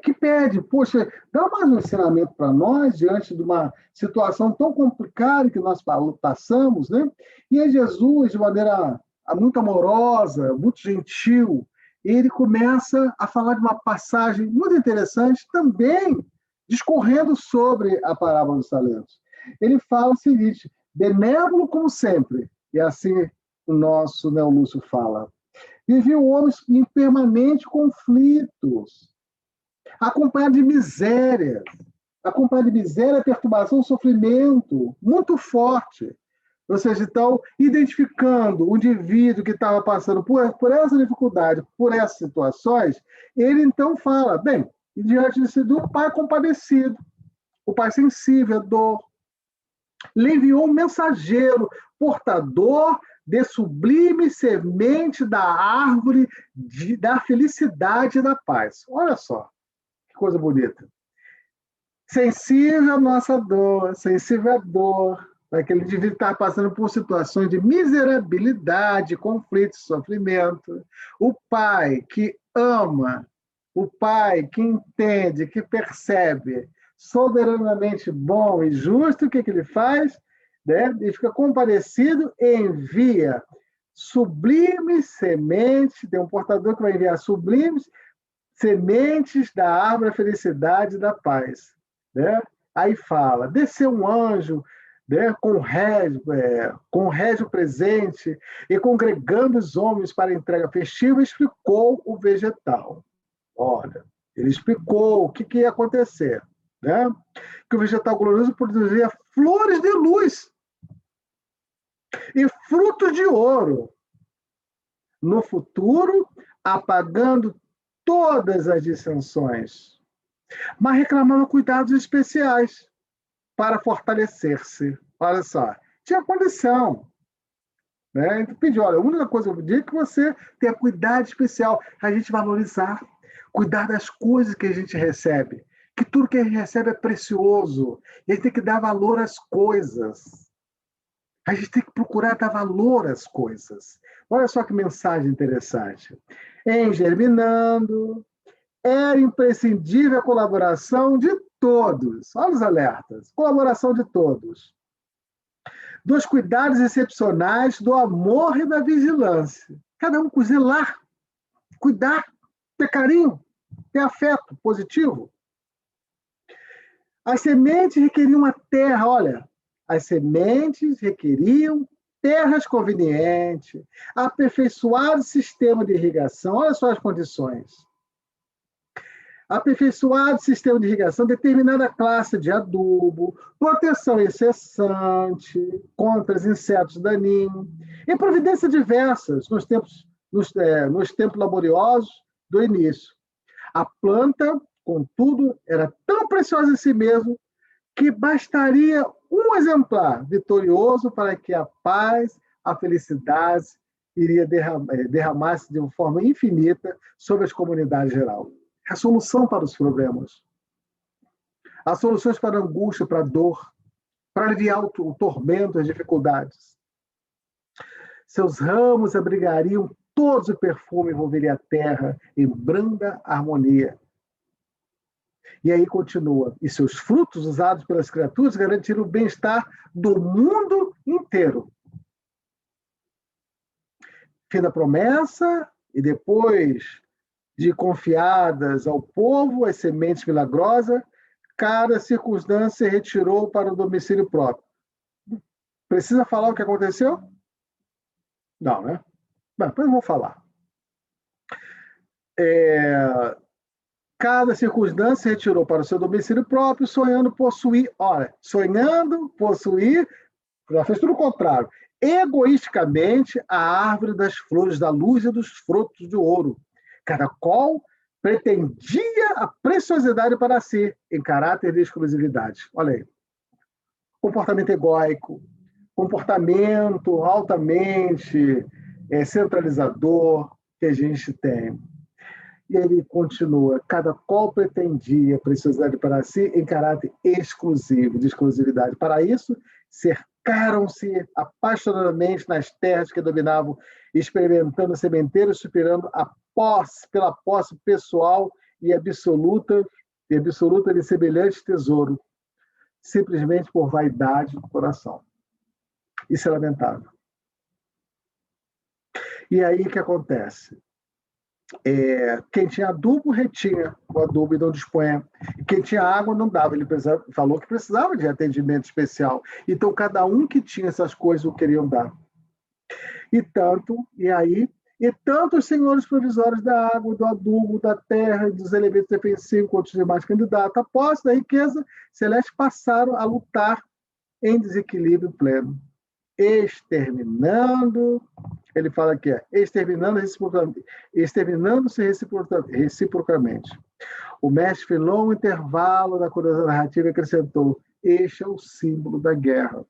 que pede, poxa, dá mais um ensinamento para nós diante de uma situação tão complicada que nós passamos, né? E aí Jesus, de maneira muito amorosa, muito gentil, ele começa a falar de uma passagem muito interessante, também discorrendo sobre a parábola dos talentos. Ele fala o seguinte: benévolo como sempre, e assim o nosso Neo Lúcio fala, vivia o homem em permanente conflitos, acompanhado de miséria, perturbação, sofrimento muito forte. Ou seja, então, identificando o indivíduo que estava passando por essa dificuldade, por essas situações, ele então fala, bem, diante disso, do pai compadecido, o pai sensível à dor, lhe enviou um mensageiro, portador de sublime semente da árvore da felicidade e da paz. Olha só, que coisa bonita. Sensível à nossa dor, sensível à dor, aquele indivíduo que está passando por situações de miserabilidade, conflito, sofrimento. O pai que ama, o pai que entende, que percebe, soberanamente bom e justo, o que ele faz? Né? Ele fica compadecido e envia sublimes sementes, tem um portador que vai enviar sublimes sementes da árvore da felicidade e da paz. Né? Aí fala, desceu um anjo, né, com o régio presente e congregando os homens para a entrega festiva, explicou o vegetal. Olha, ele explicou o que ia acontecer. Né? Que o vegetal glorioso produzia flores de luz e frutos de ouro. No futuro, apagando todas as dissensões, mas reclamava cuidados especiais para fortalecer-se. Olha só, tinha condição. Né? Então, pediu, olha, a única coisa que eu digo é que você tenha cuidado especial, a gente valorizar, cuidar das coisas que a gente recebe, que tudo que a gente recebe é precioso, e a gente tem que dar valor às coisas. A gente tem que procurar dar valor às coisas. Olha só que mensagem interessante. Em germinando, era imprescindível a colaboração de todos. Olha os alertas. Colaboração de todos. Dos cuidados excepcionais, do amor e da vigilância. Cada um zelar, cuidar, ter carinho, ter afeto positivo. As sementes requeriam uma terra, olha, as sementes requeriam terras convenientes, aperfeiçoado sistema de irrigação, olha só as condições. Aperfeiçoado sistema de irrigação, determinada classe de adubo, proteção incessante contra os insetos daninhos, e providências diversas nos tempos laboriosos do início. A planta, contudo, era tão preciosa em si mesmo que bastaria um exemplar vitorioso para que a paz, a felicidade iria derramar-se de uma forma infinita sobre as comunidades geral. A solução para os problemas. As soluções para a angústia, para a dor, para aliviar o tormento, as dificuldades. Seus ramos abrigariam todo o perfume, envolveria a terra em branda harmonia. E aí continua. E seus frutos, usados pelas criaturas, garantiram o bem-estar do mundo inteiro. Fim da promessa, e depois de confiadas ao povo as sementes milagrosas, cada circunstância se retirou para o domicílio próprio. Precisa falar o que aconteceu? Não, né? Bom, depois eu vou falar. Cada circunstância se retirou para o seu domicílio próprio, sonhando possuir, já fez tudo o contrário, egoisticamente a árvore das flores da luz e dos frutos de ouro. Cada qual pretendia a preciosidade para si, em caráter de exclusividade. Olha aí. Comportamento egóico, comportamento altamente centralizador que a gente tem. E ele continua, cada qual pretendia preciosidade para si em caráter exclusivo, de exclusividade. Para isso, cercaram-se apaixonadamente nas terras que dominavam, experimentando sementeiros, superando a posse, pela posse pessoal e absoluta de semelhante tesouro, simplesmente por vaidade do coração. Isso é lamentável. E aí o que acontece? Quem tinha adubo retinha o adubo e não dispunha. Quem tinha água não dava. Ele falou que precisava de atendimento especial. Então, cada um que tinha essas coisas o queriam dar. E tanto os senhores provisórios da água, do adubo, da terra, dos elementos defensivos contra os demais candidatos, a posse da riqueza celeste, passaram a lutar em desequilíbrio pleno, exterminando, ele fala aqui, exterminando-se reciprocamente. O mestre filou um intervalo da curiosa narrativa e acrescentou: este é o símbolo da guerra.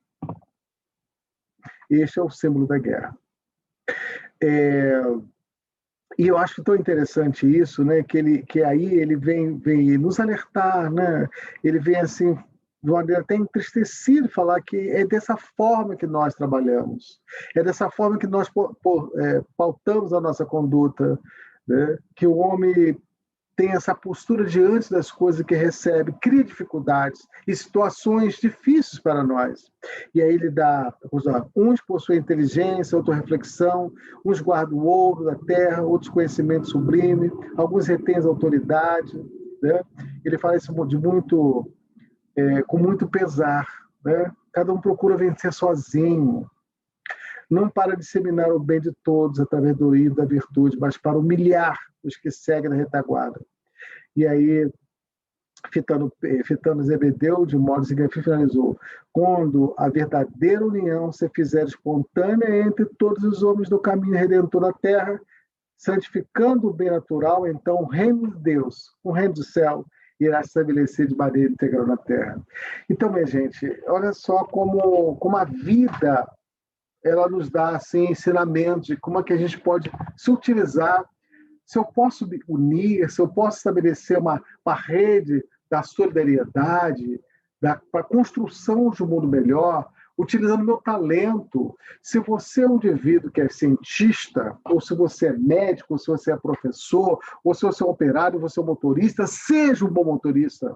Este é o símbolo da guerra. E eu acho tão interessante isso, né? Que aí ele vem nos alertar, né? Ele vem assim de uma maneira até entristecido, falar que é dessa forma que nós trabalhamos, é dessa forma que nós pautamos a nossa conduta, né? Que o homem tem essa postura diante das coisas que recebe, cria dificuldades e situações difíceis para nós. E aí ele dá, uns possuem inteligência, autorreflexão, uns guardam o ouro da terra, outros conhecimento sublime, alguns retêm a autoridade, né? Ele fala isso com muito pesar, né? Cada um procura vencer sozinho, não para disseminar o bem de todos através do ídolo da virtude, mas para humilhar os que seguem na retaguarda. E aí, fitando Zebedeu, de modo que finalizou: quando a verdadeira união se fizer espontânea entre todos os homens do caminho redentor da terra, santificando o bem natural, então o reino de Deus, o reino do céu, irá se estabelecer de maneira integral na terra. Então, minha gente, olha só como a vida ela nos dá assim, ensinamentos de como é que a gente pode se utilizar. Se eu posso me unir, se eu posso estabelecer uma rede da solidariedade, para a construção de um mundo melhor, utilizando meu talento. Se você é um indivíduo que é cientista, ou se você é médico, ou se você é professor, ou se você é operário, você é motorista, seja um bom motorista.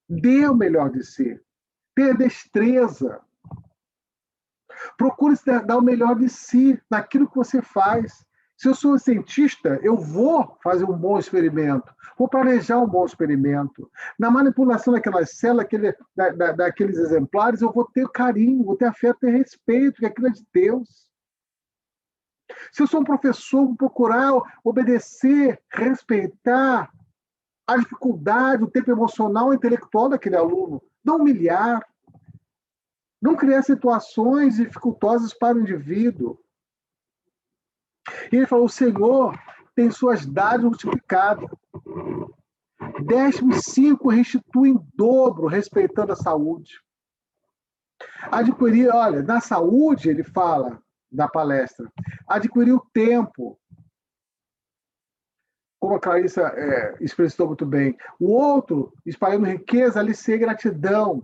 Dê o melhor de si. Tenha destreza. Procure dar o melhor de si naquilo que você faz. Se eu sou um cientista, eu vou fazer um bom experimento, vou planejar um bom experimento. Na manipulação daquelas células, daqueles exemplares, eu vou ter carinho, vou ter afeto e respeito, que aquilo é de Deus. Se eu sou um professor, vou procurar obedecer, respeitar a dificuldade, o tempo emocional e intelectual daquele aluno, não humilhar, não criar situações dificultosas para o indivíduo. E ele falou: o Senhor tem suas dádivas multiplicadas. 15 restitui em dobro, respeitando a saúde. Adquirir, olha, na saúde, ele fala, na palestra, adquirir o tempo, como a Clarissa expressou muito bem. O outro, espalhando riqueza, alicia gratidão,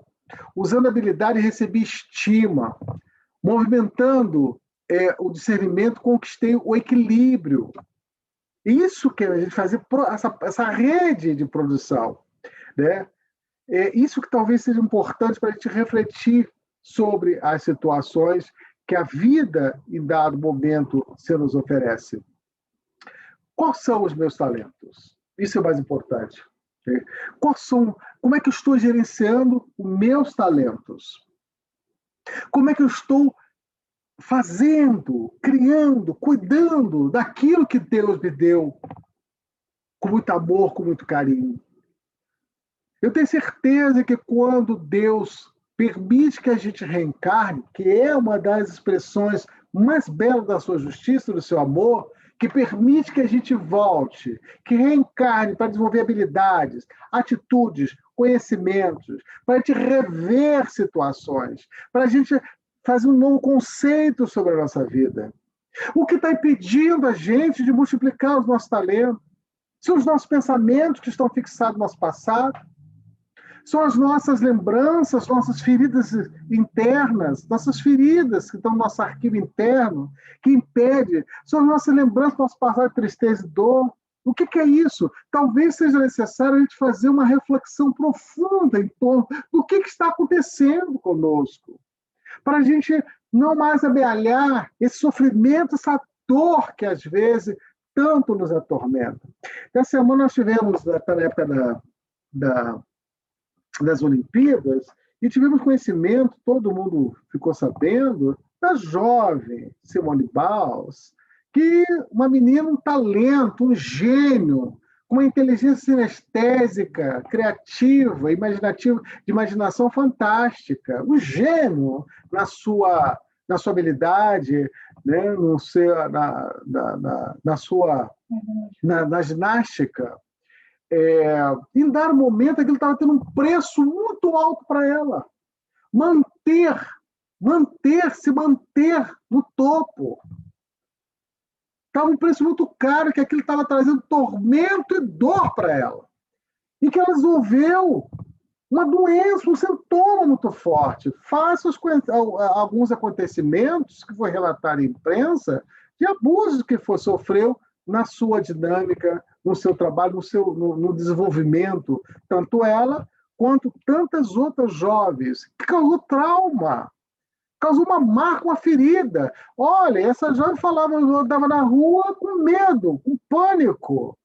usando habilidade, receber estima, movimentando o discernimento, conquistei o equilíbrio. Isso que a gente fazer essa rede de produção, né? Isso que talvez seja importante para a gente refletir sobre as situações que a vida, em dado momento, se nos oferece. Quais são os meus talentos? Isso é o mais importante. Como é que eu estou gerenciando os meus talentos? Como é que eu estou fazendo, criando, cuidando daquilo que Deus me deu com muito amor, com muito carinho. Eu tenho certeza que quando Deus permite que a gente reencarne, que é uma das expressões mais belas da sua justiça, do seu amor, que permite que a gente volte, que reencarne para desenvolver habilidades, atitudes, conhecimentos, para a gente rever situações, para a gente fazer um novo conceito sobre a nossa vida. O que está impedindo a gente de multiplicar os nossos talentos? São os nossos pensamentos que estão fixados no nosso passado? São as nossas lembranças, nossas feridas internas, nossas feridas que estão no nosso arquivo interno, que impede. São as nossas lembranças do nosso passado de tristeza e dor. O que é isso? Talvez seja necessário a gente fazer uma reflexão profunda em torno do que está acontecendo conosco, para a gente não mais amealhar esse sofrimento, essa dor que às vezes tanto nos atormenta. Essa semana nós tivemos, na época das Olimpíadas, e tivemos conhecimento, todo mundo ficou sabendo, da jovem Simone Biles, que uma menina, um talento, um gênio, com uma inteligência sinestésica, criativa, imaginativa, de imaginação fantástica, um gênio na sua habilidade, né, na ginástica. Em dar momento, aquilo estava tendo um preço muito alto para ela. Se manter no topo. Estava um preço muito caro, que aquilo estava trazendo tormento e dor para ela. E que ela desenvolveu uma doença, um sintoma muito forte. Face alguns acontecimentos que foi relatar à imprensa de abusos que sofreu na sua dinâmica, no seu trabalho, no desenvolvimento, tanto ela quanto tantas outras jovens, que causou trauma, causou uma marca, uma ferida. Olha, essa jovem falava, andava na rua com medo, com pânico.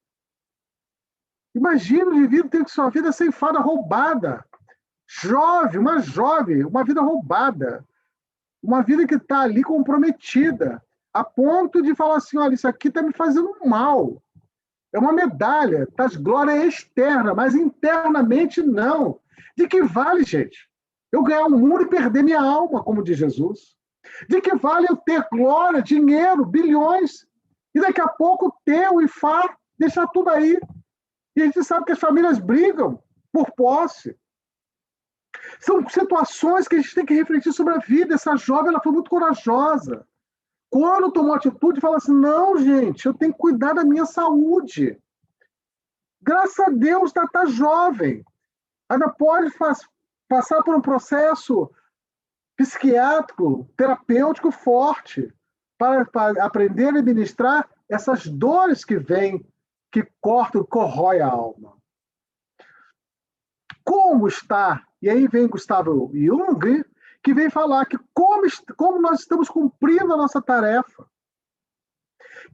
Imagina o indivíduo ter sua vida ceifada, roubada. Uma vida roubada. Uma vida que está ali comprometida, a ponto de falar assim, olha, isso aqui está me fazendo mal. É uma medalha, traz glória externa, mas internamente não. De que vale, gente? Eu ganhar um mundo e perder minha alma, como diz Jesus? De que vale eu ter glória, dinheiro, bilhões, e daqui a pouco ter o IFAR, deixar tudo aí? E a gente sabe que as famílias brigam por posse. São situações que a gente tem que refletir sobre a vida. Essa jovem, ela foi muito corajosa. Quando tomou atitude, fala assim, não, gente, eu tenho que cuidar da minha saúde. Graças a Deus, está jovem. Ainda pode passar por um processo psiquiátrico, terapêutico forte, para aprender a administrar essas dores que vêm, que cortam, corrói a alma. Como está? E aí vem Gustavo Jung, que vem falar que como nós estamos cumprindo a nossa tarefa.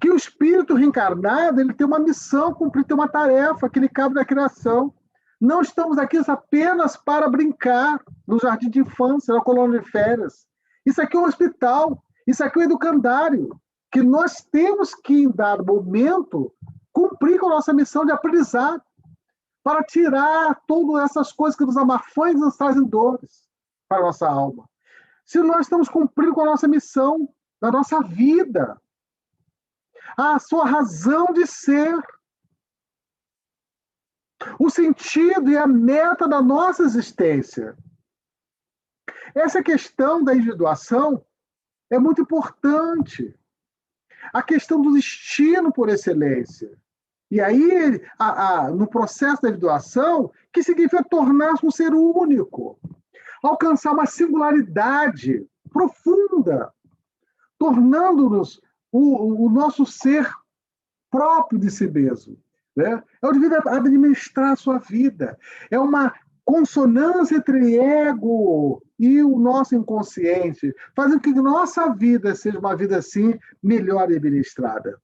Que o espírito reencarnado, ele tem uma missão, cumprir, tem uma tarefa que lhe cabe da criação. Não estamos aqui apenas para brincar no jardim de infância, na colônia de férias. Isso aqui é um hospital, isso aqui é um educandário, que nós temos que, em dado momento, cumprir com a nossa missão de aprendizado, para tirar todas essas coisas que nos amarfam e nos trazem dores para a nossa alma. Se nós estamos cumprindo com a nossa missão, da nossa vida, a sua razão de ser, o sentido e a meta da nossa existência. Essa questão da individuação é muito importante. A questão do destino por excelência. E aí, no processo da individuação, que significa tornar-se um ser único, alcançar uma singularidade profunda, tornando-nos o nosso ser próprio de si mesmo. Né? É o devido a administrar a sua vida. É uma consonância entre ego e o nosso inconsciente, fazendo com que nossa vida seja uma vida, assim, melhor administrada.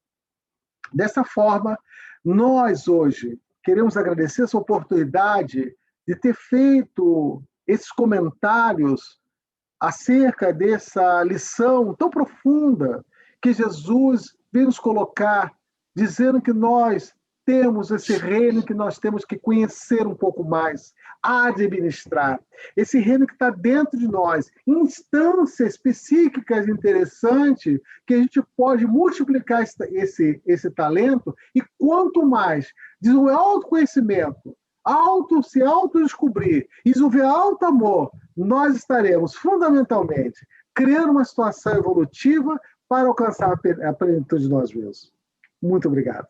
Dessa forma, nós hoje queremos agradecer essa oportunidade de ter feito esses comentários acerca dessa lição tão profunda que Jesus veio nos colocar, dizendo que nós temos esse reino que nós temos que conhecer um pouco mais, administrar. Esse reino que está dentro de nós, instâncias psíquicas interessantes que a gente pode multiplicar esse talento, e quanto mais desenvolver autoconhecimento, se autodescobrir e desenvolver auto-amor, nós estaremos fundamentalmente criando uma situação evolutiva para alcançar a plenitude de nós mesmos. Muito obrigado.